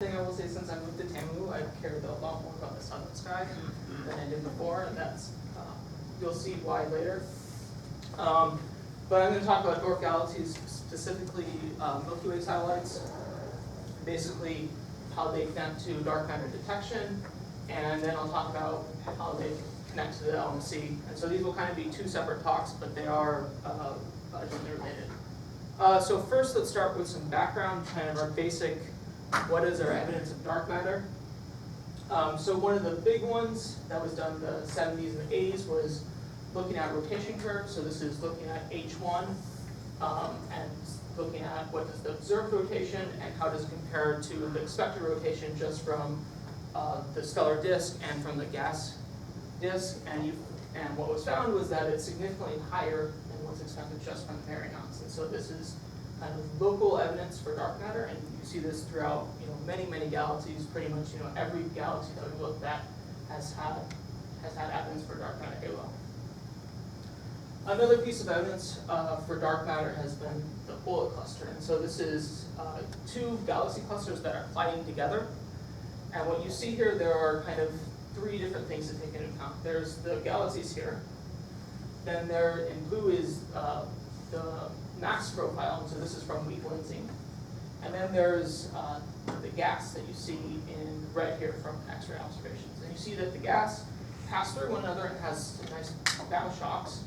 thing I will say, since I moved to TAMU, I've cared a lot more about the southern sky than I did before, and that's you'll see why later. But I'm going to talk about dwarf galaxies, specifically Milky Way satellites, basically how they connect to dark matter detection, and then I'll talk about how they connect to the LMC. And so these will kind of be two separate talks, but they are jointly related. So first, let's start with some background, kind of our basic, what is our evidence of dark matter? So one of the big ones that was done in the 70s and the 80s was looking at rotation curves. So this is looking at H1 and looking at what is the observed rotation and how does it compare to the expected rotation just from the stellar disk and from the gas disk. And what was found was that it's significantly higher than what's expected just from baryons. And so this is kind of local evidence for dark matter, and you see this throughout many galaxies. Pretty much every galaxy that we've looked at has had evidence for dark matter halo. Another piece of evidence for dark matter has been the Hula Cluster, and so this is two galaxy clusters that are colliding together. And what you see here, there are kind of three different things to take into account. There's the galaxies here. Then there in blue is the mass profile, and so this is from weak lensing. And then there's the gas that you see in red here from X-ray observations. And you see that the gas pass through one another and has some nice bounce shocks,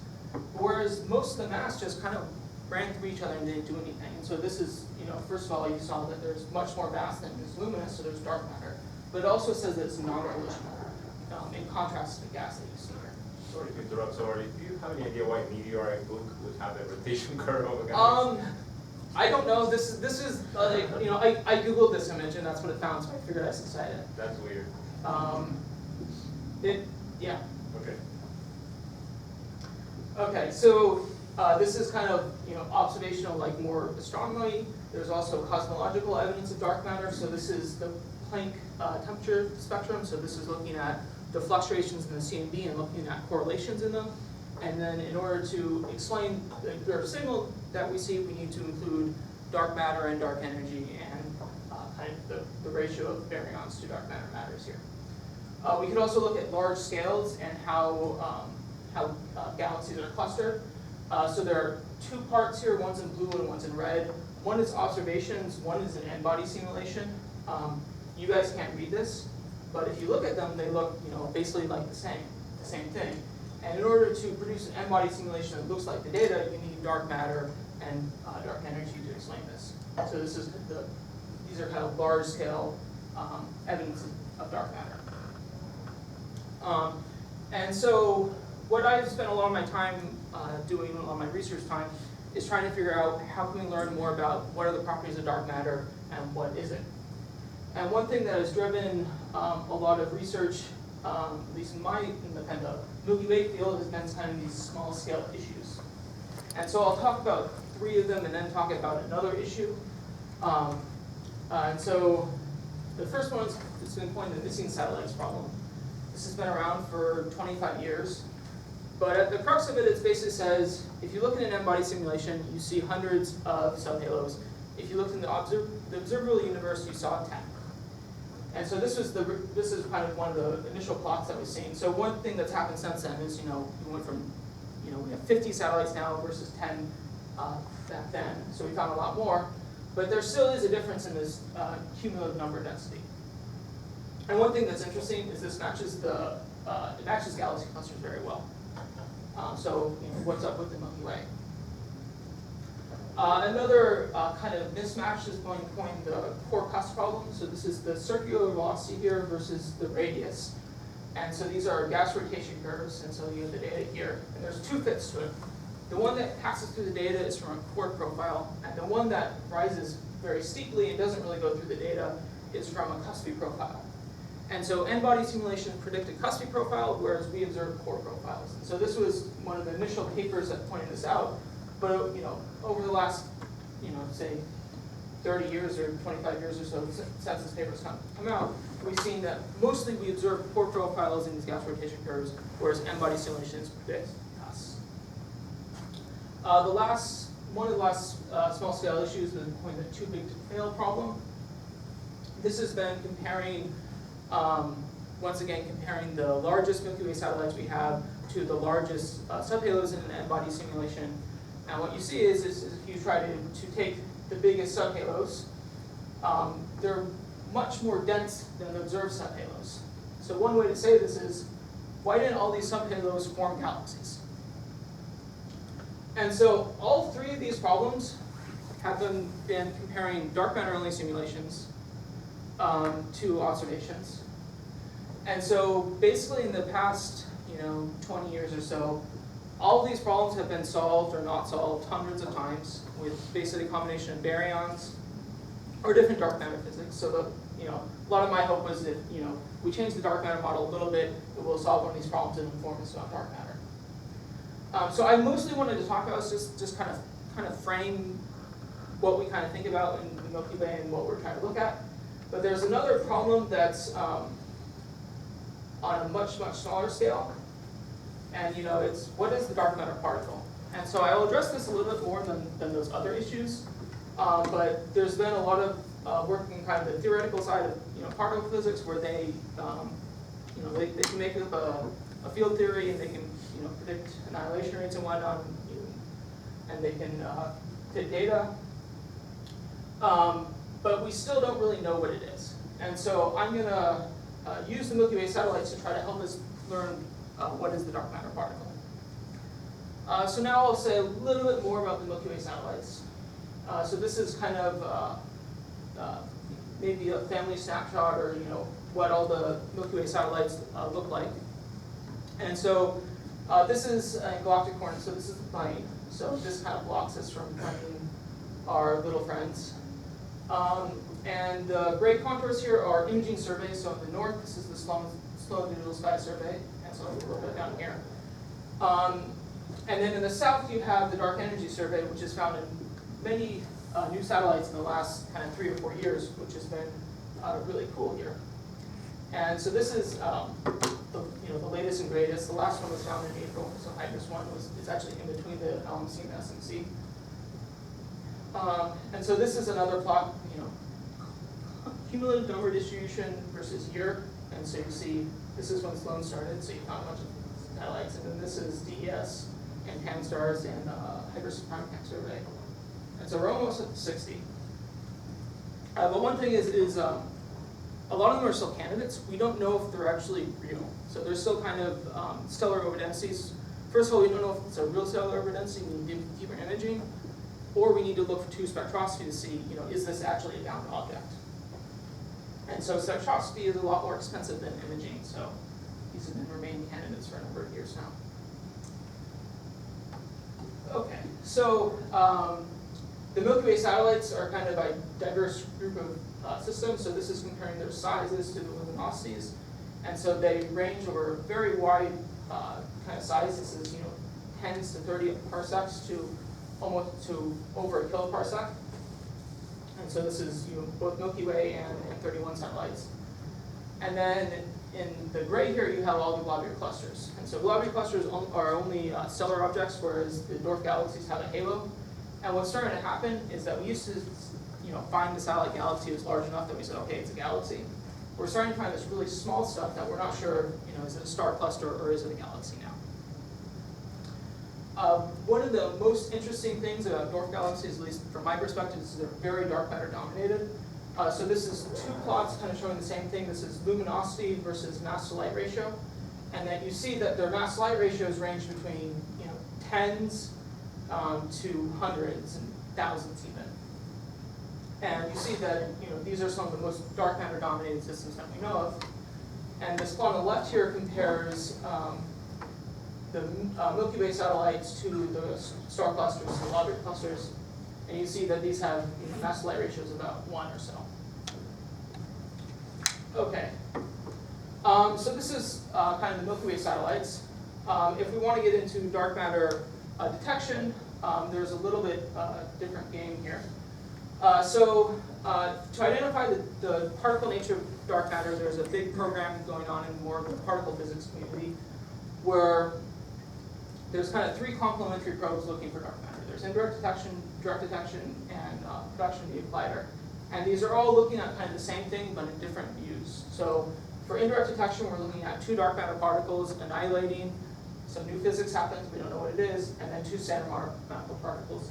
whereas most of the mass just kind of ran through each other and didn't do anything. And so this is, first of all, you saw that there's much more mass than is luminous, so there's dark matter. But it also says that it's non-collisional, in contrast to the gas that you see here. Sorry to interrupt, sorry. Do you have any idea why a meteorite book would have a rotation curve of a galaxy? I don't know. This is I googled this image and that's what it found, so I figured I'd cite it. That's weird. Yeah. Okay. Okay, so this is kind of observational, like more astronomy. There's also cosmological evidence of dark matter. So this is the Planck temperature spectrum. So this is looking at the fluctuations in the CMB and looking at correlations in them. And then in order to explain the observed signal that we see, we need to include dark matter and dark energy and kind of the ratio of baryons to dark matter matters here. We could also look at large scales and how galaxies are clustered. So there are two parts here, one's in blue and one's in red. One is observations, one is an n-body simulation. You guys can't read this, but if you look at them, they look basically like the same thing. And in order to produce an n-body simulation that looks like the data, you need dark matter and dark energy to explain this. So these are kind of large-scale evidence of dark matter. And so what I've spent a lot of my time doing, a lot of my research time, is trying to figure out how can we learn more about what are the properties of dark matter and what isn't. And one thing that has driven a lot of research, at least in the kind of Milky Way field, has been kind of these small scale issues. And so I'll talk about three of them and then talk about another issue. And so the first one is been coined the missing satellites problem. This has been around for 25 years. But at the crux of it, it basically says, if you look at an n-body simulation, you see hundreds of subhalos. If you looked in the observable universe, you saw 10. And so this is kind of one of the initial plots that we've seen. So one thing that's happened since then is, we went from, we have 50 satellites now versus 10 back then. So we found a lot more. But there still is a difference in this cumulative number density. And one thing that's interesting is this matches it matches galaxy clusters very well. So what's up with the Milky Way? Another kind of mismatch is going to coin the core cusp problem. So this is the circular velocity here versus the radius. And so these are gas rotation curves, and so you have the data here. And there's two fits to it. The one that passes through the data is from a core profile, and the one that rises very steeply and doesn't really go through the data is from a cuspy profile. And so n-body simulations predict a cuspy profile, whereas we observe core profiles. And so this was one of the initial papers that pointed this out. But over the last, say 30 years or 25 years or so since this paper's come out, we've seen that mostly we observe core profiles in these gas rotation curves, whereas n-body simulations predict us. One of the last small-scale issues was the too big to fail problem. this has been comparing, once again, comparing the largest Milky Way satellites we have to the largest subhalos in an N-body simulation. And what you see is if you try to take the biggest subhalos, they're much more dense than the observed subhalos. So one way to say this is, why didn't all these subhalos form galaxies? And so all three of these problems have been comparing dark matter-only simulations to observations. And so basically in the past 20 years or so, all of these problems have been solved or not solved hundreds of times with basically a combination of baryons or different dark matter physics. So a lot of my hope was that we change the dark matter model a little bit, it will solve one of these problems and inform us about dark matter. So I mostly wanted to talk about just kind of frame what we kind of think about in the Milky Way and what we're trying to look at. But there's another problem that's on a much smaller scale, and it's what is the dark matter particle? And so I'll address this a little bit more than those other issues. But there's been a lot of work in kind of the theoretical side of particle physics, where they can make up a field theory, and they can predict annihilation rates and whatnot, and they can fit data. But we still don't really know what it is. And so I'm going to use the Milky Way satellites to try to help us learn what is the dark matter particle. So now I'll say a little bit more about the Milky Way satellites. So this is kind of maybe a family snapshot, or what all the Milky Way satellites look like. And so this is a galactic horn, so this is the plane. So this kind of blocks us from finding our little friends. And the gray contours here are imaging surveys. So in the north, this is the Sloan Digital Sky Survey, and so a little bit down here. And then in the south, you have the Dark Energy Survey, which is found in many new satellites in the last kind of 3 or 4 years, which has been really cool here. And so this is the latest and greatest. The last one was found in April, so Hydrus 1 is actually in between the LMC and SMC. And so this is another plot, cumulative number distribution versus year. And so you see, this is when Sloan started, so you found a bunch of satellites. And then this is DES and Pan-STARRS and Hydrus Prime Tech Survey. And so we're almost at 60. But one thing is a lot of them are still candidates. We don't know if they're actually real. So there's still kind of stellar overdensities. First of all, we don't know if it's a real stellar overdensity. We need deeper imaging. Or we need to look to spectroscopy to see, is this actually a bound object? And so spectroscopy is a lot more expensive than imaging, so these have been remaining candidates for a number of years now. Okay, so the Milky Way satellites are kind of a diverse group of systems. So this is comparing their sizes to the luminosities, and so they range over very wide kind of sizes. This is tens to 30 parsecs to almost to over a kiloparsec. And so this is both Milky Way and 31 satellites. And then in the gray here, you have all the globular clusters. And so globular clusters are only stellar objects, whereas the dwarf galaxies have a halo. And what's starting to happen is that we used to find the satellite galaxy was large enough that we said, okay, it's a galaxy. We're starting to find this really small stuff that we're not sure, is it a star cluster or is it a galaxy now? One of the most interesting things about dwarf galaxies, at least from my perspective, is they're very dark matter dominated. So this is 2 plots kind of showing the same thing. This is luminosity versus mass to light ratio. And then you see that their mass to light ratios range between tens to hundreds and thousands even. And you see that these are some of the most dark matter dominated systems that we know of. And this plot on the left here compares the Milky Way satellites to the star clusters, the globular clusters, and you see that these have mass to light ratios about 1 or so. Okay, so this is kind of the Milky Way satellites. If we want to get into dark matter detection, there's a little bit different game here. So to identify the particle nature of dark matter, there's a big program going on in more of the particle physics community, where there's kind of 3 complementary probes looking for dark matter. There's indirect detection, direct detection, and production via collider. And these are all looking at kind of the same thing, but in different views. So for indirect detection, we're looking at 2 dark matter particles annihilating, some new physics happens, we don't know what it is, and then 2 standard matter particles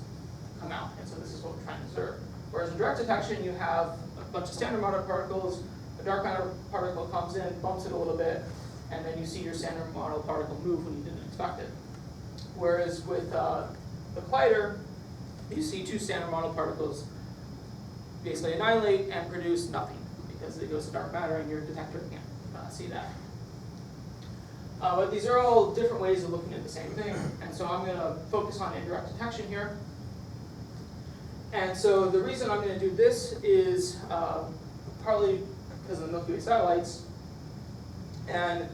come out. And so this is what we're trying to observe. Whereas in direct detection, you have a bunch of standard matter particles, a dark matter particle comes in, bumps it a little bit, and then you see your standard model particle move when you didn't expect it. Whereas with the collider, you see 2 standard model particles basically annihilate and produce nothing because it goes to dark matter and your detector can't see that. But these are all different ways of looking at the same thing, and so I'm going to focus on indirect detection here. And so the reason I'm going to do this is partly because of the Milky Way satellites, and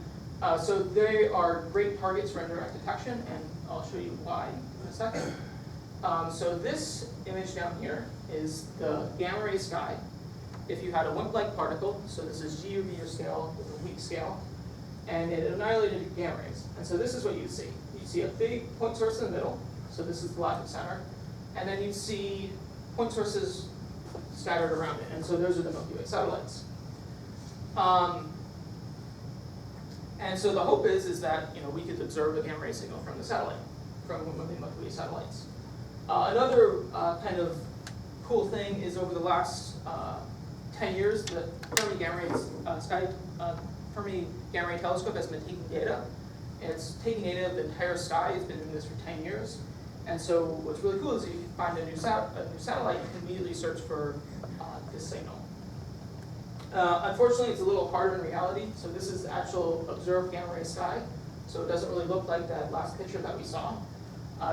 so they are great targets for indirect detection, and I'll show you why in a second. So this image down here is the gamma ray sky. If you had a WIMP-like particle, so this is GUV scale with a weak scale, and it annihilated gamma rays. And so this is what you'd see. You'd see a big point source in the middle, so this is the galactic center, and then you'd see point sources scattered around it, and so those are the Milky Way satellites. And so the hope is that we could observe a gamma ray signal from the satellite, from one of the Milky Way satellites. Another kind of cool thing is over the last 10 years, the Fermi Gamma Ray Telescope has been taking data. It's taking data of the entire sky. It's been doing this for 10 years. And so what's really cool is if you find a new satellite, you can immediately search for this signal. Unfortunately, it's a little harder in reality. So this is actual observed gamma ray sky. So it doesn't really look like that last picture that we saw.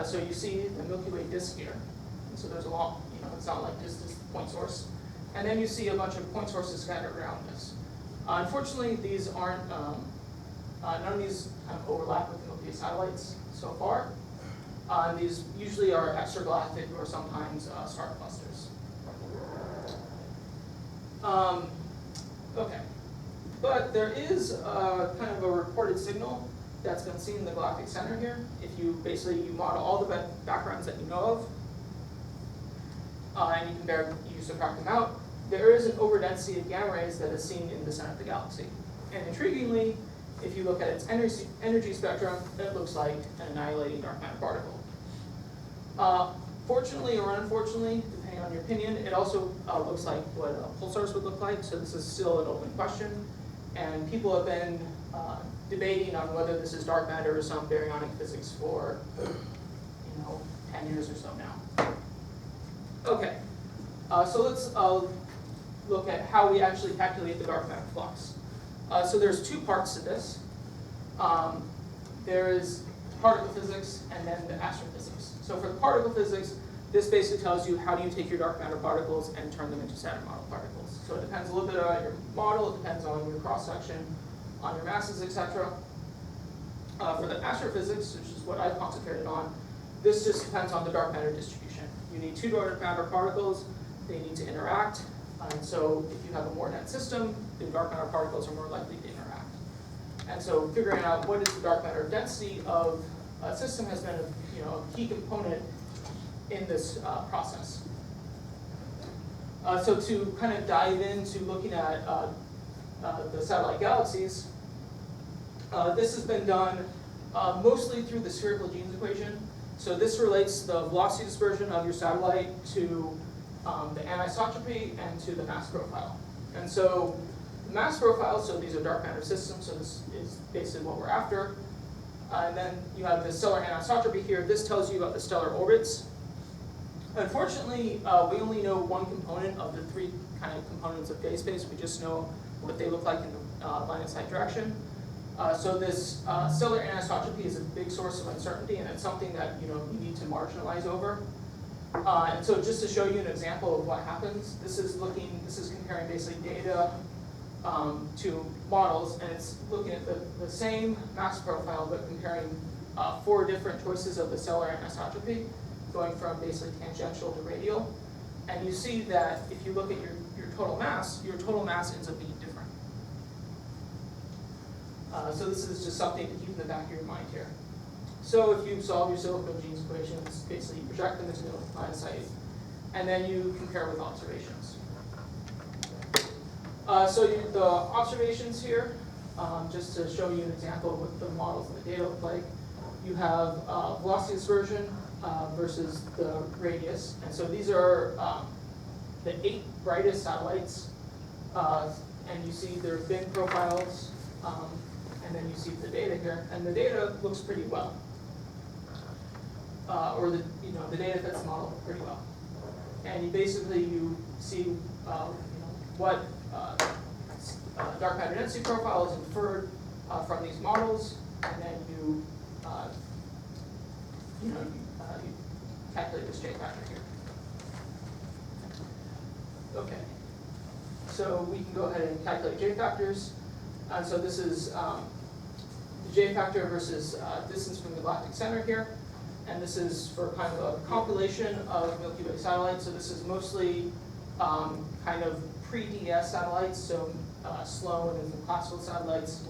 So you see the Milky Way disk here. And so there's a long, it's not like this is the point source. And then you see a bunch of point sources scattered around this. Unfortunately, these aren't, none of these kind of overlap with the Milky Way satellites so far. These usually are extragalactic or sometimes star clusters. Okay, but there is kind of a reported signal that's been seen in the galactic center here. If you model all the backgrounds that you know of, and you subtract them out, there is an overdensity of gamma rays that is seen in the center of the galaxy. And intriguingly, if you look at its energy spectrum, it looks like an annihilating dark matter particle. Fortunately or unfortunately, depending on your opinion, it also looks like what pulsars would look like. So this is still an open question, and people have been debating on whether this is dark matter or some baryonic physics for 10 years or so now. Okay, so let's look at how we actually calculate the dark matter flux. So there's 2 parts to this. There is particle physics and then the astrophysics. So for the particle physics, this basically tells you how do you take your dark matter particles and turn them into standard model particles. So it depends a little bit on your model, it depends on your cross-section, on your masses, etc. For the astrophysics, which is what I've concentrated on, this just depends on the dark matter distribution. You need 2 dark matter particles, they need to interact, and so if you have a more dense system, the dark matter particles are more likely to interact. And so figuring out what is the dark matter density of a system has been a key component in this process. So to kind of dive into looking at the satellite galaxies, this has been done mostly through the spherical genes equation. So this relates the velocity dispersion of your satellite to the anisotropy and to the mass profile. And so the mass profile, so these are dark matter systems, so this is basically what we're after. And then you have the stellar anisotropy here. This tells you about the stellar orbits. Unfortunately, we only know one component of the 3 kind of components of phase space. We just know what they look like in the line of sight direction. So this stellar anisotropy is a big source of uncertainty, and it's something that you need to marginalize over. And so just to show you an example of what happens, this is comparing basically data to models, and it's looking at the same mass profile, but comparing 4 different choices of the stellar anisotropy, going from basically tangential to radial. And you see that if you look at your total mass ends up being different. So this is just something to keep in the back of your mind here. So if you solve your spherical genes equations, basically you project them into the line of sight, and then you compare with observations. The observations here, just to show you an example of what the models and the data look like. You have velocity dispersion versus the radius. And so these are the 8 brightest satellites. And you see their bin profiles, and then you see the data here. And the data looks pretty well. Or the data fits the model pretty well. And you basically see what dark matter density profile is inferred from these models, and then you calculate this J factor here. Okay, so we can go ahead and calculate J factors. And so this is the J factor versus distance from the galactic center here. And this is for kind of a compilation of Milky Way satellites. So this is mostly kind of pre-DES satellites, so slow and then classical satellites.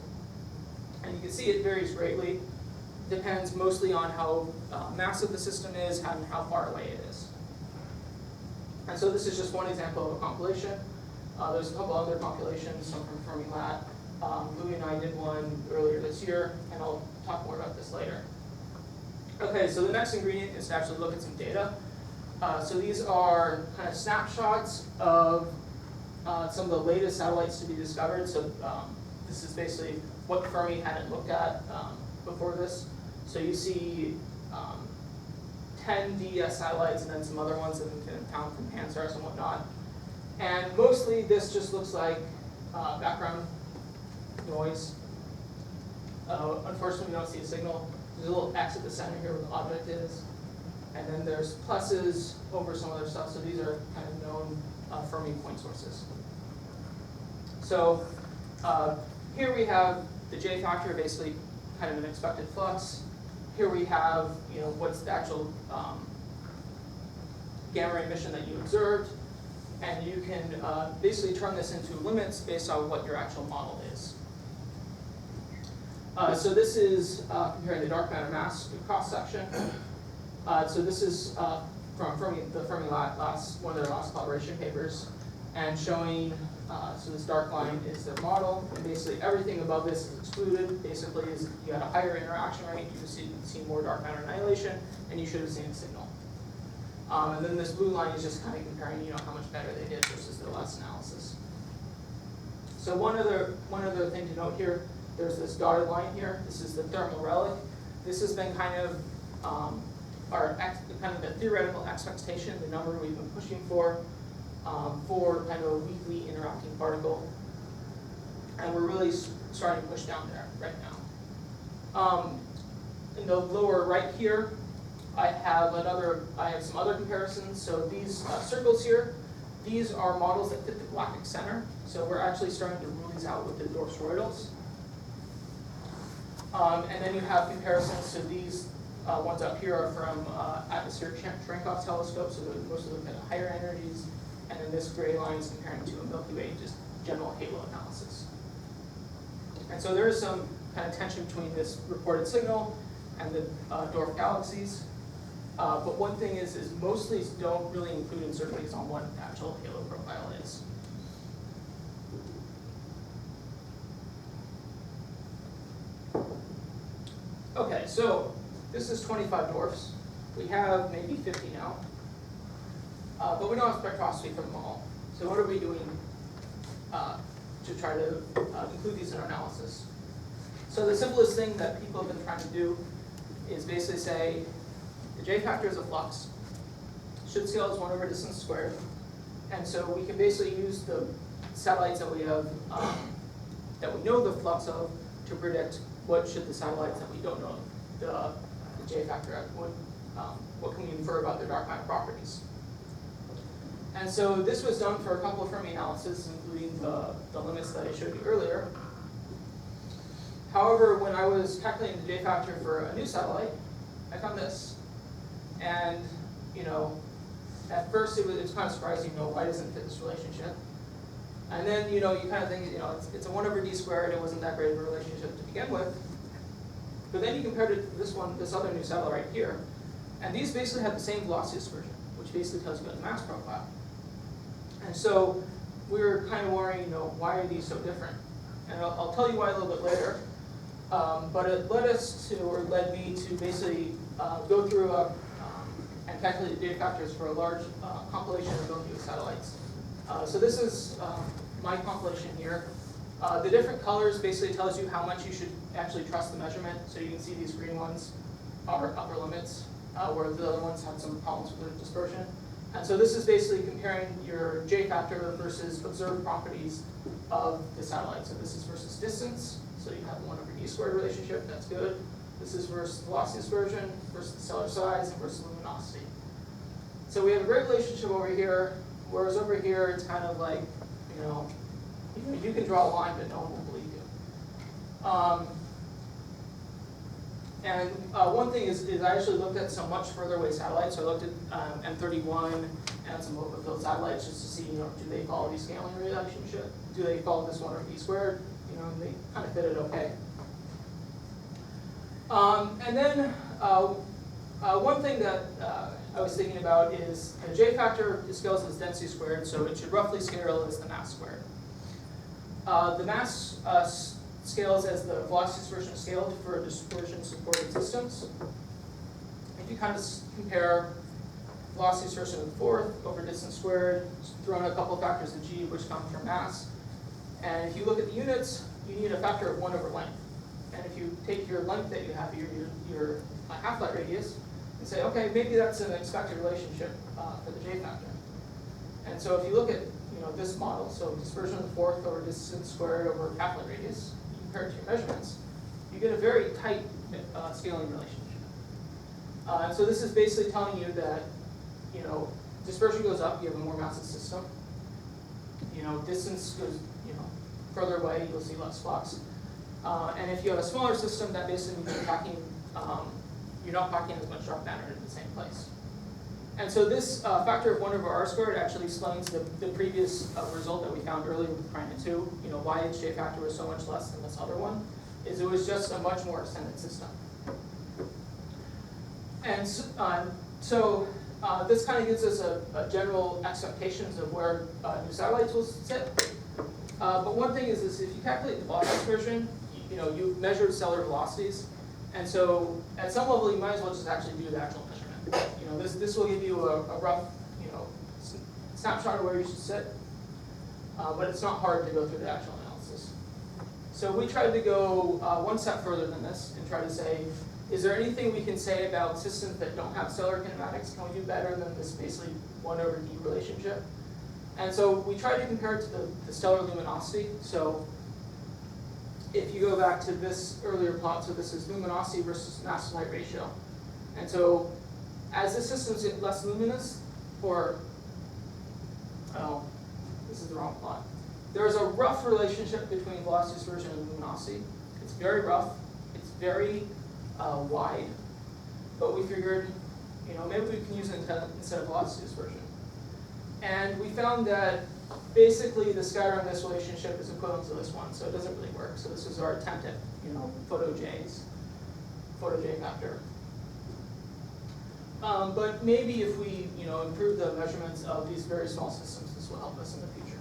And you can see it varies greatly. Depends mostly on how massive the system is and how far away it is. And so this is just one example of a compilation. There's a couple other compilations, some from Fermilab. Louis and I did one earlier this year, and I'll talk more about this later. Okay, so the next ingredient is to actually look at some data. So these are kind of snapshots of some of the latest satellites to be discovered. So this is basically what Fermi hadn't looked at before this. So you see 10 DES satellites and then some other ones that have been found from pan-stars and whatnot. And mostly this just looks like background noise. Unfortunately, we don't see a signal. There's a little X at the center here where the object is. And then there's pluses over some other stuff. So these are kind of known Fermi point sources. So here we have the J factor, basically kind of an expected flux. Here we have what's the actual gamma ray emission that you observed. And you can basically turn this into limits based on what your actual model is. So this is comparing the dark matter mass cross section. So this is from the Fermilab one of their last collaboration papers, and showing so this dark line is their model, and basically everything above this is excluded. Basically, is you had a higher interaction rate, you see more dark matter annihilation, and you should have seen a signal. And then this blue line is just kind of comparing how much better they did versus their last analysis. So one other thing to note here. There's this dotted line here. This is the thermal relic. This has been kind of kind of the theoretical expectation, the number we've been pushing for kind of a weakly interacting particle. And we're really starting to push down there right now. In the lower right here, I have some other comparisons. So these circles here, these are models that fit the galactic center. So we're actually starting to rule these out with the Dwarf toroidals. And then you have comparisons. So these ones up here are from atmospheric Cherenkov telescopes, so they're mostly looking at higher energies. And then this gray line is comparing to a Milky Way, just general halo analysis. And so there is some kind of tension between this reported signal and the Dwarf galaxies. But one thing is mostly don't really include uncertainties on what the actual halo profile is. Okay, so this is 25 dwarfs. We have maybe 50 now. But we don't have spectroscopy for them all. So what are we doing to try to include these in our analysis? So the simplest thing that people have been trying to do is basically say the J factor is a flux. Should scale is 1 over distance squared. And so we can basically use the satellites that we have, that we know the flux of, to predict what should the satellites that we don't know the J factor at, what can we infer about their dark matter properties. And so this was done for a couple of Fermi analyses, including the limits that I showed you earlier. However, when I was calculating the J factor for a new satellite, I found this. And at first it was kind of surprising, why doesn't it fit this relationship? And then you kind of think, it's a 1 over d squared. It wasn't that great of a relationship to begin with. But then you compared it to this other new satellite right here, and these basically have the same velocity dispersion, which basically tells you about the mass profile. And so we were kind of wondering, why are these so different? And I'll tell you why a little bit later. But it led us to, or led me to basically go through and calculate the data factors for a large compilation of Milky Way satellites. So this is my compilation here. The different colors basically tells you how much you should actually trust the measurement. So you can see these green ones are upper limits, where the other ones had some problems with their dispersion. And so this is basically comparing your J factor versus observed properties of the satellite. So this is versus distance. So you have 1/d² relationship, that's good. This is versus velocity dispersion, versus the stellar size, and versus luminosity. So we have a great relationship over here, whereas over here it's kind of like, you can draw a line, but no one will believe you. One thing is I actually looked at some much further away satellites. So I looked at M31 and some overfilled satellites just to see, do they follow the scaling relationship? Do they follow this 1/d²? And they kind of fit it okay. And then one thing that I was thinking about is the J factor scales as density squared, so it should roughly scale as the mass squared. The mass scales as the velocity dispersion scaled for dispersion-supported systems. If you kind of compare velocity dispersion of the fourth over distance squared, throw in a couple of factors of g, which come from mass. And if you look at the units, you need a factor of 1/length. And if you take your length that you have here, your half-light radius, and say, okay, maybe that's an expected relationship for the J factor. And so if you look at this model, so dispersion of the fourth over distance squared over half-light radius, you compare it to your measurements, you get a very tight scaling relationship. And so this is basically telling you that dispersion goes up, you have a more massive system. Distance goes further away, you'll see less flux. And if you have a smaller system, that basically means you're not packing as much dark matter in the same place. And so this factor of 1/r² actually explains the previous result that we found earlier with Prime 2. Why its J factor was so much less than this other one, is it was just a much more extended system. And so this kind of gives us a general expectations of where new satellites will sit. But one thing is if you calculate the velocity dispersion, you've measured stellar velocities. And so at some level, you might as well just actually do the actual measurement. This will give you a rough snapshot of where you should sit. But it's not hard to go through the actual analysis. So we tried to go one step further than this and try to say, is there anything we can say about systems that don't have stellar kinematics? Can we do better than this basically 1/d relationship? And so we tried to compare it to the stellar luminosity. So if you go back to this earlier plot, so this is luminosity versus mass to light ratio. And so as the system's less luminous, this is the wrong plot. There's a rough relationship between velocity dispersion and luminosity. It's very rough, it's very wide, but we figured, maybe we can use it instead of velocity dispersion. And we found that basically the scatter on this relationship is equivalent to this one, so it doesn't really work. So this is our attempt at, photo J factor. But maybe if we, improve the measurements of these very small systems, this will help us in the future.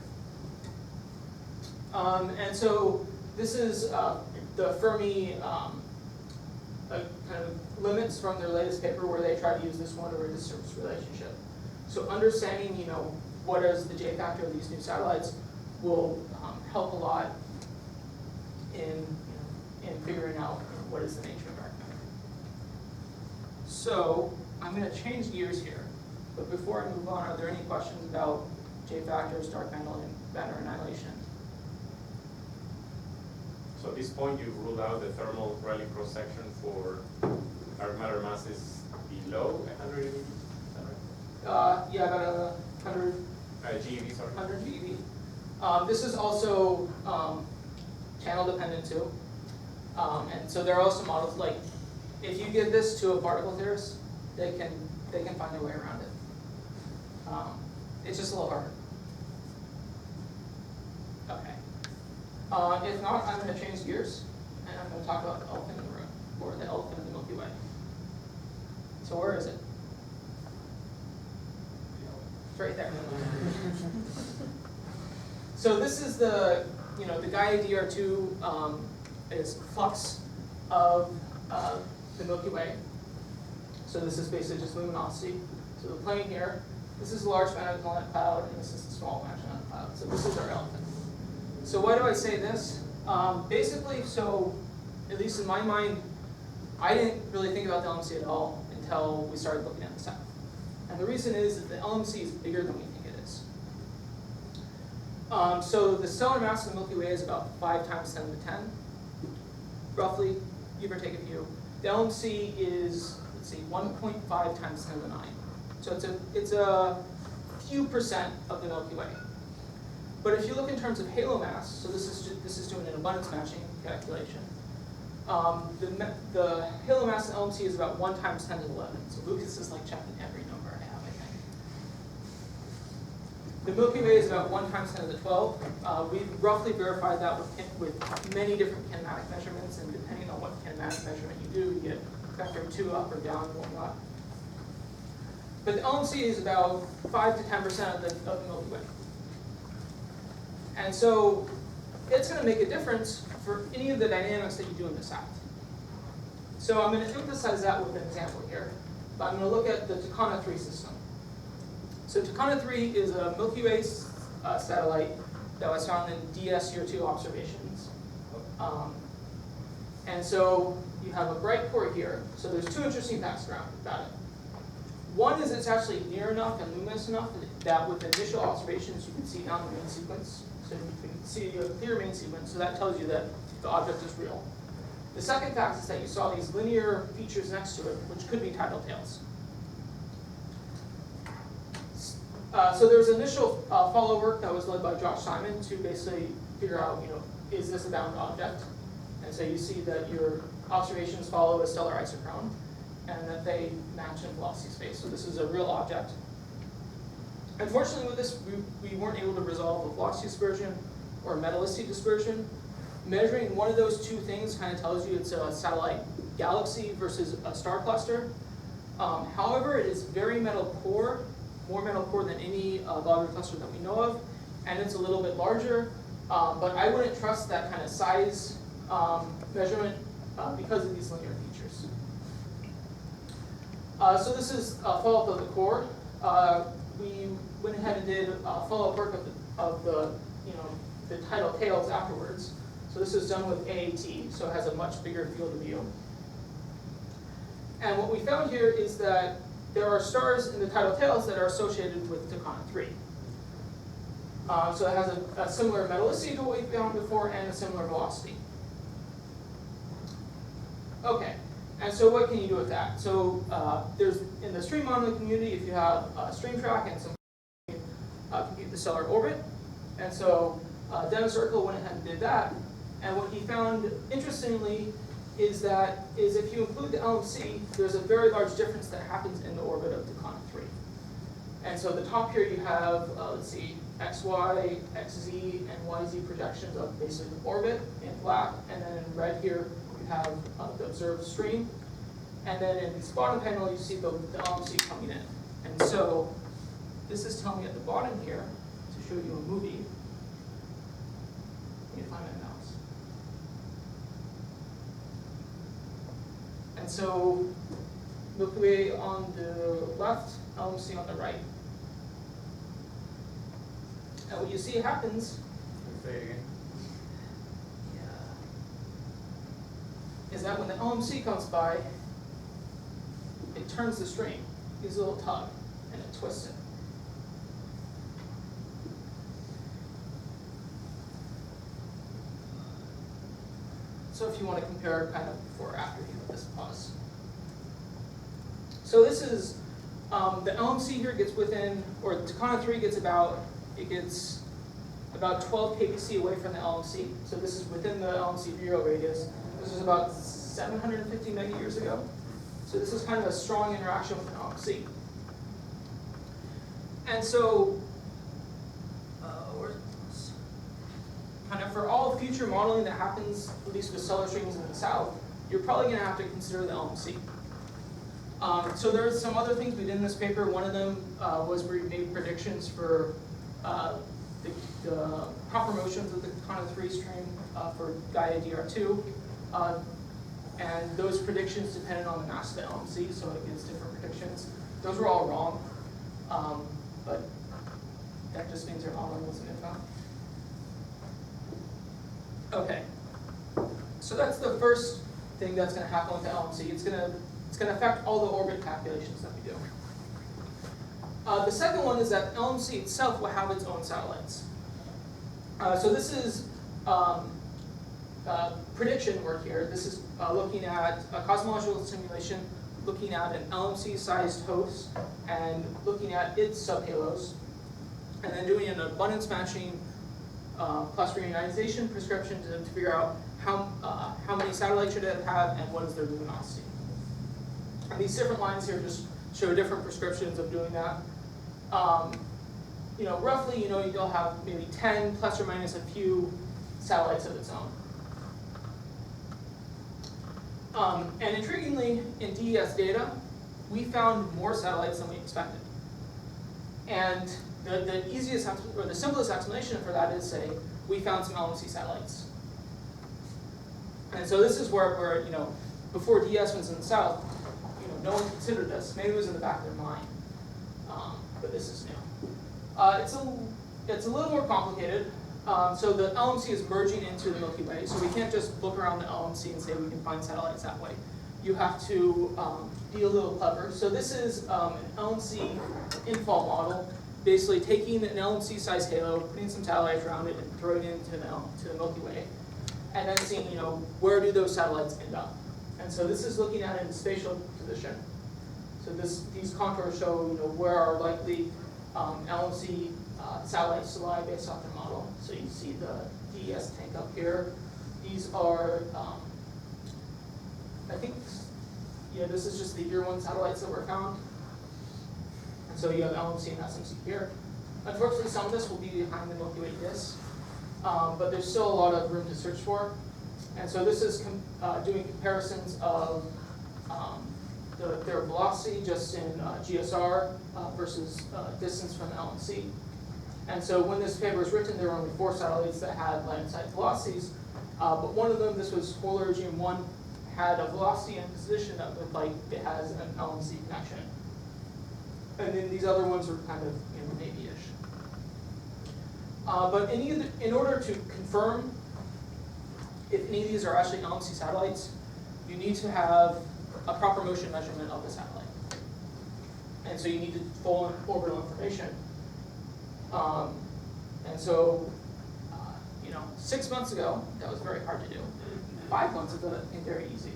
And so this is the Fermi kind of limits from their latest paper where they try to use this 1/distance relationship. So understanding, what is the J factor of these new satellites will help a lot in figuring out what is the nature of dark matter. So I'm going to change gears here, but before I move on, are there any questions about J factors, dark matter annihilation? So at this point, you've ruled out the thermal Relic cross-section for dark matter masses below 100 eV? Is that right? Yeah, about 100 GeV, sorry. 100 GeV. This is also channel dependent too. And so there are also models like, if you give this to a particle theorist, they can find their way around it. It's just a little harder. Okay. If not, I'm going to change gears, and I'm going to talk about the elephant in the room, or the elephant in the Milky Way. So where is it? It's right there. So this is the Gaia DR2 is flux of the Milky Way. So this is basically just luminosity. So the plane here, this is a large magnetic cloud, and this is a small magnetic cloud. So this is our elephant. So why do I say this? Basically, so at least in my mind, I didn't really think about the LMC at all until we started looking at the south. And the reason is that the LMC is bigger than we think it is. So the stellar mass of the Milky Way is about 5 times 10 to the 10, roughly, give or take a few. The LMC is, let's see, 1.5 times 10 to the 9. So it's a few percent of the Milky Way. But if you look in terms of halo mass, so this is doing an abundance matching calculation. The halo mass in LMC is about 1 times 10 to the 11. So Lucas is like checking every number I have, I think. The Milky Way is about 1 times 10 to the 12. We roughly verified that with many different kinematic measurements, and depending on what kinematic measurement you do, you get factor 2 up or down and whatnot. But the LMC is about 5 to 10% of the Milky Way. And so it's going to make a difference for any of the dynamics that you do in the south. So I'm going to emphasize that with an example here. But I'm going to look at the Takana 3 system. So Takana 3 is a Milky Way satellite that was found in DS Year 2 observations. And so you have a bright core here. So there's 2 interesting facts about it. One is it's actually near enough and luminous enough that with initial observations you can see down the main sequence. So you can see a clear main sequence, so that tells you that the object is real. The second fact is that you saw these linear features next to it, which could be tidal tails. So there's initial follow work that was led by Josh Simon to basically figure out, is this a bound object? And so you see that your observations follow a stellar isochrone, and that they match in velocity space. So this is a real object. Unfortunately with this, we weren't able to resolve the velocity dispersion or metallicity dispersion. Measuring one of those 2 things kind of tells you it's a satellite galaxy versus a star cluster. However, it is very metal poor, more metal poor than any globular cluster that we know of, and it's a little bit larger, but I wouldn't trust that kind of size measurement because of these linear features. So this is a follow-up of the core. We went ahead and did follow-up work of the tidal tails afterwards. So this is done with AAT, so it has a much bigger field of view. And what we found here is that there are stars in the tidal tails that are associated with Takana 3. So it has a similar metallicity to what we found before and a similar velocity. Okay. And so what can you do with that? So there's, in the stream modeling community, if you have a stream track and some compute the stellar orbit. And so Dennis Urkel went ahead and did that. And what he found, interestingly, is if you include the LMC, there's a very large difference that happens in the orbit of Takana 3. And so the top here you have, let's see, XY, XZ, and YZ projections of basically the orbit in black. And then in red here, have the observed stream, and then in this bottom panel you see the LMC coming in. And so this is telling me at the bottom here to show you a movie. Let me find my mouse. And so Milky Way on the left, LMC on the right. And what you see happens. Say it again. Is that when the LMC comes by, it turns the stream, gives a little tug, and it twists it. So if you want to compare kind of before or after, you have this pause. So this is, the LMC here gets within, or Takana 3 gets about 12 kbc away from the LMC. So this is within the LMC zero radius. This is about 750 megayears ago. So this is kind of a strong interaction with an LMC. And so, kind of for all future modeling that happens, at least with stellar streams in the south, you're probably going to have to consider the LMC. So there's some other things we did in this paper. One of them was we made predictions for the the proper motions of the Takana 3 stream for Gaia DR2, and those predictions depended on the mass of the LMC, so it gives different predictions. Those were all wrong, but that just means your modeling wasn't info. Okay, so that's the first thing that's going to happen with the LMC. It's going to affect all the orbit calculations that we do. The second one is that LMC itself will have its own satellites. So this is prediction work here. This is looking at a cosmological simulation, looking at an LMC-sized host, and looking at its subhalos, and then doing an abundance matching cluster unionization prescription to figure out how many satellites should it have and what is their luminosity. And these different lines here just show different prescriptions of doing that. Roughly, you'll have maybe 10 plus or minus a few satellites of its own. And intriguingly, in DES data, we found more satellites than we expected. And the easiest or the simplest explanation for that is, say, we found some LMC satellites. And so this is where before DES was in the south, no one considered this. Maybe it was in the back of their mind, but this is new. It's a little more complicated. So the LMC is merging into the Milky Way, so we can't just look around the LMC and say we can find satellites that way. You have to be a little clever. So this is an LMC infall model, basically taking an LMC-sized halo, putting some satellites around it, and throwing it into the Milky Way, and then seeing where do those satellites end up. And so this is looking at it in spatial position. So these contours show where are likely LMC satellites to lie based off their model. So you see the DES tank up here. These are, I think, this is just the year 1 satellites that were found. And so you have LMC and SMC here. Unfortunately, some of this will be behind the Milky Way disk, but there's still a lot of room to search for. And so this is doing comparisons of their velocity just in GSR versus distance from the LMC. And so when this paper was written, there were only 4 satellites that had line-of-sight velocities, but one of them, this was Polar GM1, had a velocity and position that looked like it has an LMC connection. And then these other ones were kind of maybe-ish. But in order to confirm if any of these are actually LMC satellites, you need to have a proper motion measurement of the satellite. And so you need full orbital information. And so, 6 months ago, that was very hard to do. 5 months ago, that became very easy.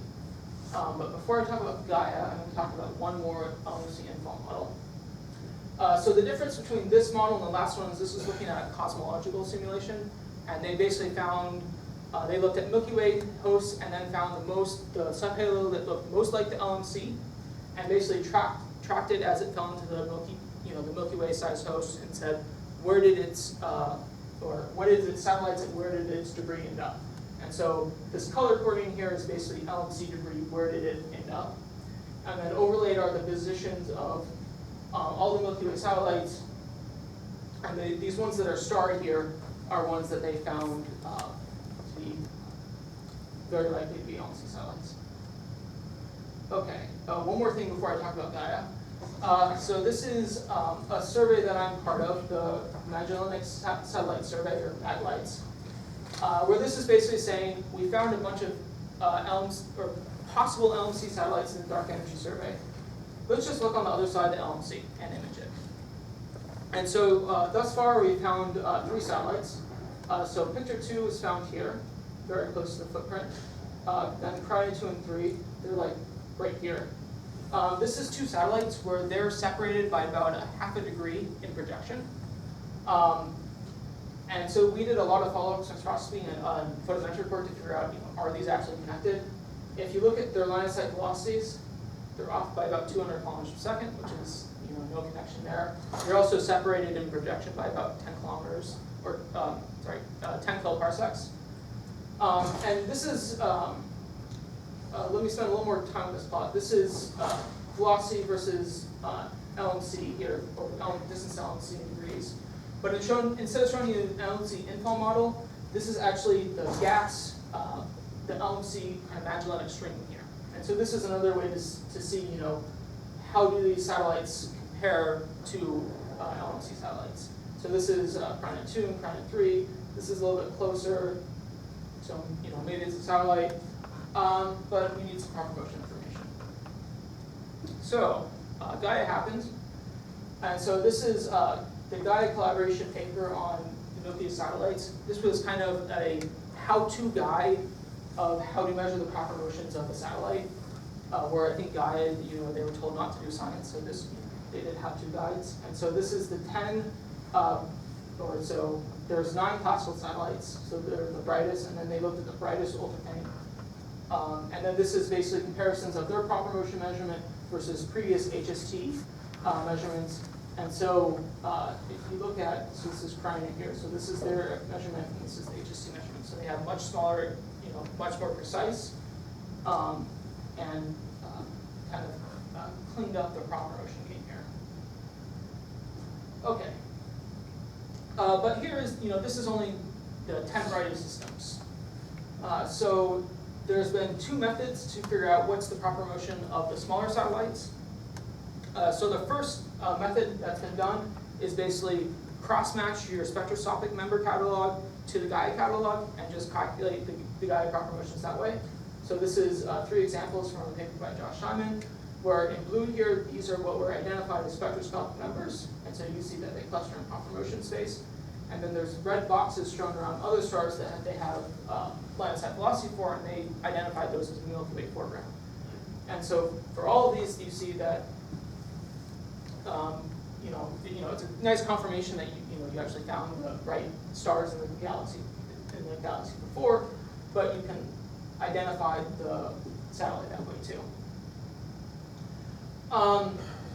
But before I talk about Gaia, I'm going to talk about one more LMC infall model. So the difference between this model and the last one is this was looking at a cosmological simulation, and they basically found, they looked at Milky Way hosts and then found the subhalo that looked most like the LMC, and basically tracked it as it fell into the Milky Way sized host and said, where did its what is its satellites and where did its debris end up? And so this color coding here is basically LMC debris, where did it end up? And then overlaid are the positions of all the Milky Way satellites. And these ones that are starred here are ones that they found to be very likely to be LMC satellites. Okay, one more thing before I talk about Gaia. So this is a survey that I'm part of, the Magellanic Satellite Survey, or MAGLITES, where this is basically saying we found a bunch of possible LMC satellites in the dark energy survey. Let's just look on the other side of the LMC and image it. And so thus far we found 3 satellites. So picture 2 is found here, very close to the footprint. Then priority 2 and 3, they're like right here. This is 2 satellites where they're separated by about ½ a degree in projection. And so we did a lot of follow-up spectroscopy and photometric work to figure out, are these actually connected? If you look at their line of sight velocities, they're off by about 200 kilometers per second, which is no connection there. They're also separated in projection by about 10 kilometers, or 10 kiloparsecs. And this is, let me spend a little more time on this plot. This is velocity versus LMC here, or distance to LMC in degrees. But instead of showing you an LMC infall model, this is actually the gas, the LMC kind of Magellanic string here. And so this is another way to see, how do these satellites compare to LMC satellites. So this is Coronet 2 and Coronet 3. This is a little bit closer. So, maybe it's a satellite, but we need some proper motion information. So, Gaia happened. And so this is the Gaia collaboration paper on the Milky Way satellites. This was kind of a how-to guide of how to measure the proper motions of a satellite, where I think Gaia, they were told not to do science, so they did how-to guides. And so this is the 10, so there's 9 classical satellites, so they're the brightest, and then they looked at the brightest ultrafaint. And then this is basically comparisons of their proper motion measurement versus previous HST measurements. And so if you look at, so this is Coronet here, so this is their measurement, and this is the HST measurement. So they have much smaller, much more precise, and kind of cleaned up the proper motion gain here. Okay. But here is, this is only the 10 brightest systems. So there's been 2 methods to figure out what's the proper motion of the smaller satellites. So the first method that's been done is basically cross-match your spectroscopic member catalog to the Gaia catalog and just calculate the Gaia proper motions that way. So this is 3 examples from a paper by Josh Simon, where in blue here, these are what were identified as spectroscopic members, and so you see that they cluster in proper motion space. And then there's red boxes shown around other stars that they have planet-side velocity for, and they identified those as the Milky Way foreground. And so for all of these, you see that it's a nice confirmation that you actually found the right stars in the galaxy before, but you can identify the satellite that way too.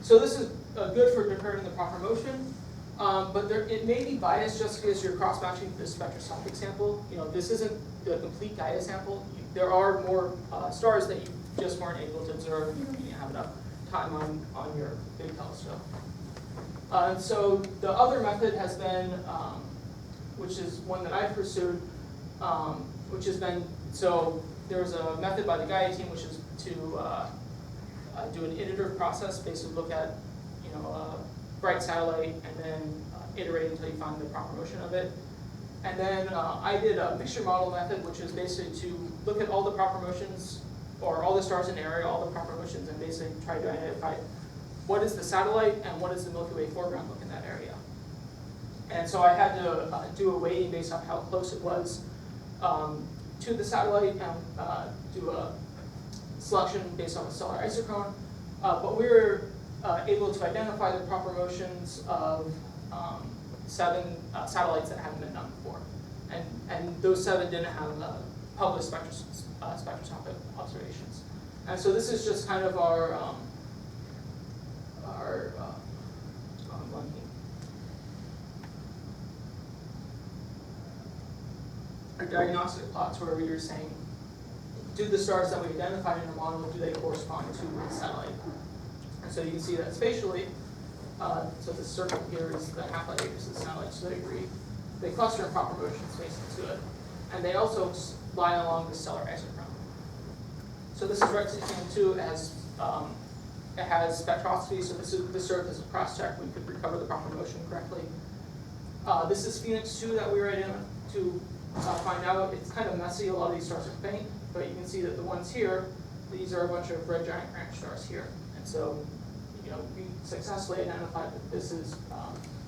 So this is good for determining the proper motion, but it may be biased just because you're cross-matching the spectroscopic sample. This isn't the complete Gaia sample. There are more stars that you just weren't able to observe. You didn't have enough time on your big telescope. And so the other method has been, which is one that I've pursued, which has been, so there's a method by the Gaia team, which is to do an iterative process, basically look at a bright satellite and then iterate until you find the proper motion of it. And then I did a mixture model method, which is basically to look at all the proper motions, or all the stars in the area, all the proper motions, and basically try to identify what is the satellite and what is the Milky Way foreground look in that area. And so I had to do a weighting based on how close it was to the satellite and do a selection based on the stellar isochrone. But we were able to identify the proper motions of 7 satellites that hadn't been done before. And those 7 didn't have published spectroscopic observations. And so this is just kind of our diagnostic plots, where we were saying, do the stars that we identified in our model, do they correspond to the satellite? And so you can see that spatially, so the circle here is the half-light ages of the satellite, so they agree. They cluster in proper motion space, that's good. And they also lie along the stellar isochrone. So this is Red 2. It has spectroscopy, so this served as a cross-check. We could recover the proper motion correctly. This is Phoenix 2 that we were able to find out. It's kind of messy. A lot of these stars are faint, but you can see that the ones here, these are a bunch of red giant branch stars here. And so, we successfully identified that this is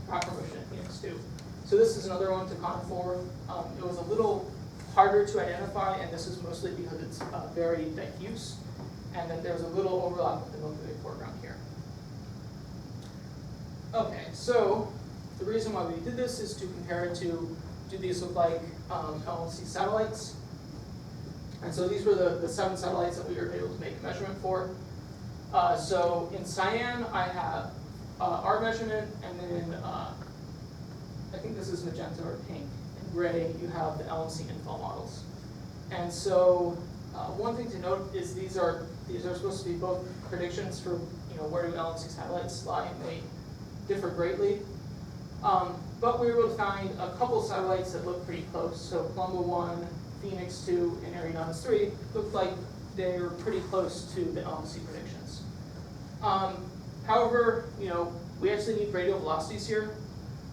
proper motion in Phoenix 2. So this is another one, Takana 4. It was a little harder to identify, and this is mostly because it's very diffuse, and then there's a little overlap with the Milky Way foreground here. Okay, so the reason why we did this is to compare it to, do these look like LMC satellites? And so these were the 7 satellites that we were able to make a measurement for. So in cyan, I have our measurement, and then I think this is magenta or pink. In gray, you have the LMC infall models. And so one thing to note is these are supposed to be both predictions for where do LMC satellites lie, and they differ greatly. But we were able to find a couple satellites that look pretty close. So Colombo 1, Phoenix 2, and Eridanus 3 looked like they were pretty close to the LMC predictions. However, we actually need radial velocities here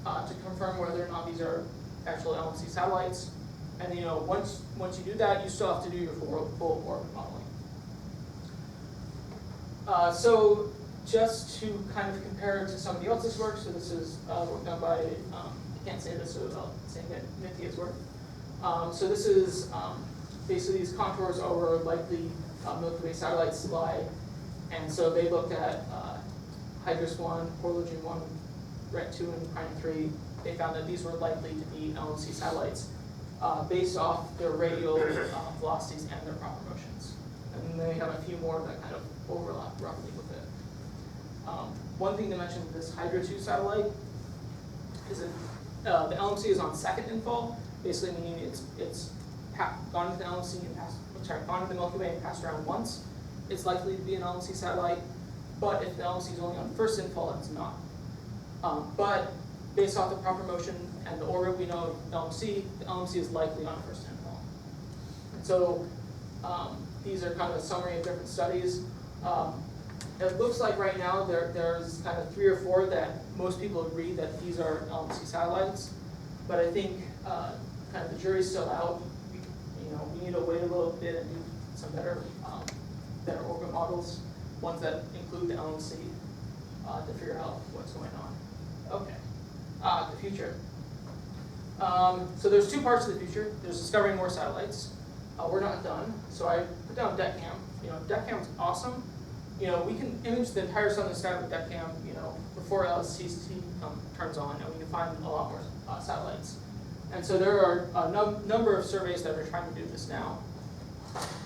to confirm whether or not these are actual LMC satellites. And once you do that, you still have to do your full orbit modeling. So just to kind of compare it to somebody else's work, so this is work done by, I can't say this without saying that Nithia's work. So this is basically these contours are where likely Milky Way satellites lie. And so they looked at Hydrus 1, Horologium 1, Ret 2, and Prime 3. They found that these were likely to be LMC satellites based off their radial velocities and their proper motions. And then they have a few more that kind of overlap roughly with it. One thing to mention with this Hydra 2 satellite is that the LMC is on second infall, basically meaning it's gone to the LMC and gone to the Milky Way and passed around once. It's likely to be an LMC satellite, but if the LMC is only on first infall, it's not. But based off the proper motion and the orbit we know of LMC, the LMC is likely on first infall. And so these are kind of a summary of different studies. It looks like right now there's kind of 3 or 4 that most people agree that these are LMC satellites, but I think kind of the jury's still out. We need to wait a little bit and do some better orbit models, ones that include the LMC to figure out what's going on. Okay, the future. So there's 2 parts to the future. There's discovering more satellites. We're not done, so I put down DECAM. DECAM's awesome. We can image the entire southern sky with DECAM, before LSTC turns on, and we can find a lot more satellites. And so there are a number of surveys that are trying to do this now.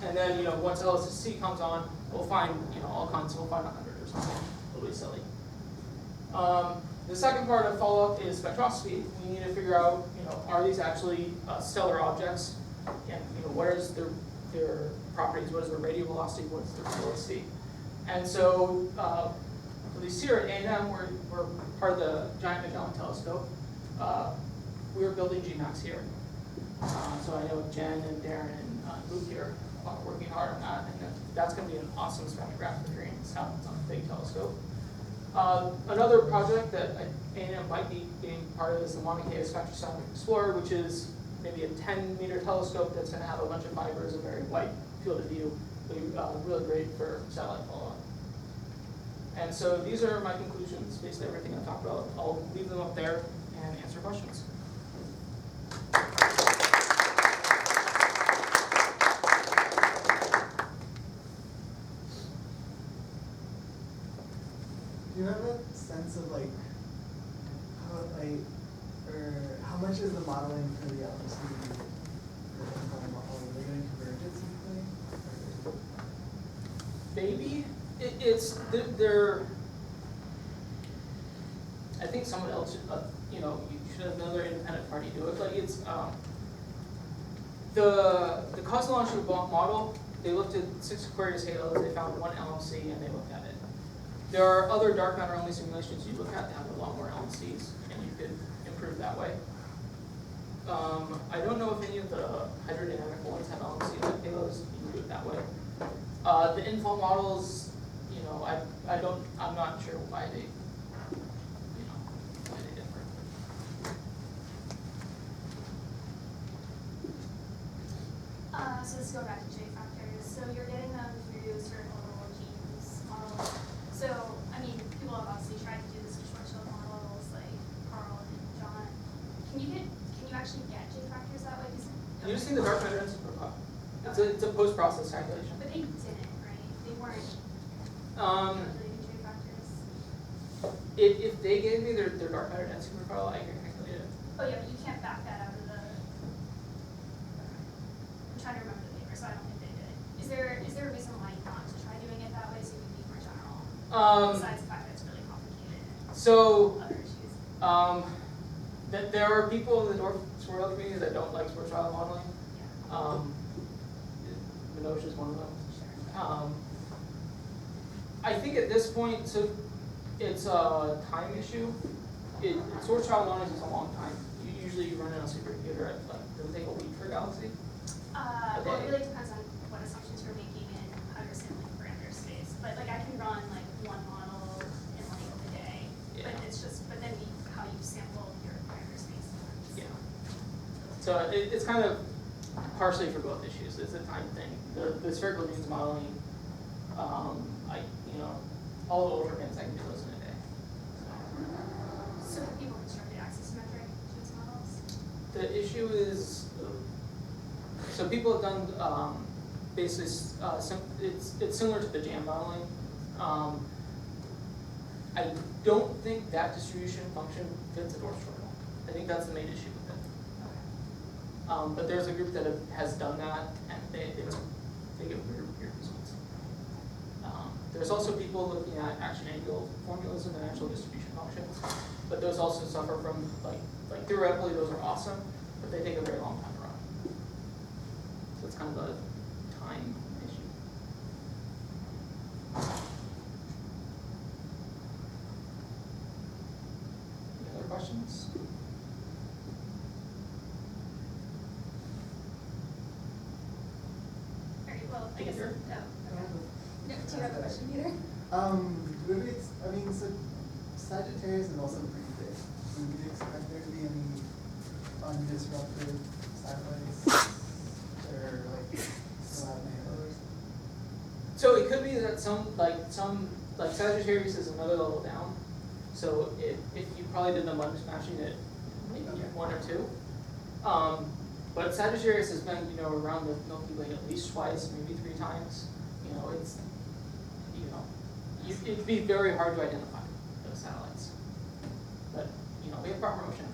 And then, once LSTC comes on, we'll find, all kinds. We'll find 100 or something. It'll be silly. The second part of follow-up is spectroscopy. We need to figure out, are these actually stellar objects? And, what is their properties? What is their radial velocity? What is their velocity? And so, at least here at A&M, we're part of the Giant Magellan Telescope. We were building GMAX here. So I know Jen and Darren and Luke here are working hard on that, and that's going to be an awesome spectrograph for hearing sounds on a big telescope. Another project that A&M might be being part of is the Mauna Kea Spectroscopic Explorer, which is maybe a 10-meter telescope that's going to have a bunch of fibers, a very wide field of view. It'll be really great for satellite follow-up. And so these are my conclusions, basically everything I've talked about. I'll leave them up there and answer questions. Do you have a sense of how much is the modeling for the LMC for the whole model? Are they going to converge at some point? Maybe they're. I think someone else should, you should have another independent party do it. But it's the cosmological model. They looked at 6 Aquarius halos. They found 1 LMC, and they looked at it. There are other dark matter only simulations you look at that have a lot more LMCs, and you could improve that way. I don't know if any of the hydrodynamic ones have LMC halos. You can do it that way. The infall models, I'm not sure why they, why they differ. So let's go back to J factors. So you're getting them through certain little genes models. So, people have obviously tried to do this in short models like Carl and John. Can you actually get J factors that way? You just need the dark matter density profile. It's a post-process calculation. But they didn't, right? They weren't calculating J factors. If they gave me their dark matter density profile, I can calculate it. Oh yeah, but you can't back that out of the. I'm trying to remember the paper, so I don't think they did. Is there a reason why not to try doing it that way so you can be more general? Besides the fact that it's really complicated. So, Other issues. There are people in the Dwarf swirl community that don't like swirl trial modeling. Yeah. Minosh is one of them. I think at this point, so it's a time issue. source trial modeling takes a long time. Usually you run it on a supercomputer at like, does it take a week for Galaxy? Well, it really depends on what assumptions you're making and how you're sampling parameter space. But like I can run like one model in like a day, but Yeah. it's just, but then how you sample your parameter space. Yeah. So it's kind of partially for both issues. It's a time thing. The spherical dunes modeling, all the overheads, I can do those in a day. So people constructed axisymmetric dunes models. The issue is, so people have done basically, it's similar to the jam modeling. I don't think that distribution function fits a Dwarf circle. I think that's the main issue with it. But there's a group that has done that, and they get weird results. There's also people looking at action angle formulas and the actual distribution functions, but those also suffer from, like theoretically those are awesome, but they take a very long time to run. So it's kind of a time issue. Any other questions? Alright, well, I guess, Peter? no, do you have a question, Peter? So Sagittarius is also pretty big. Would you expect there to be any undisrupted satellites or like still have halos? So it could be that some Sagittarius is another level down. So if you probably did the bunch matching it, maybe one or two. But Sagittarius has been, around the Milky Way at least twice, maybe 3 times. It'd be very hard to identify those satellites. But, we have proper motion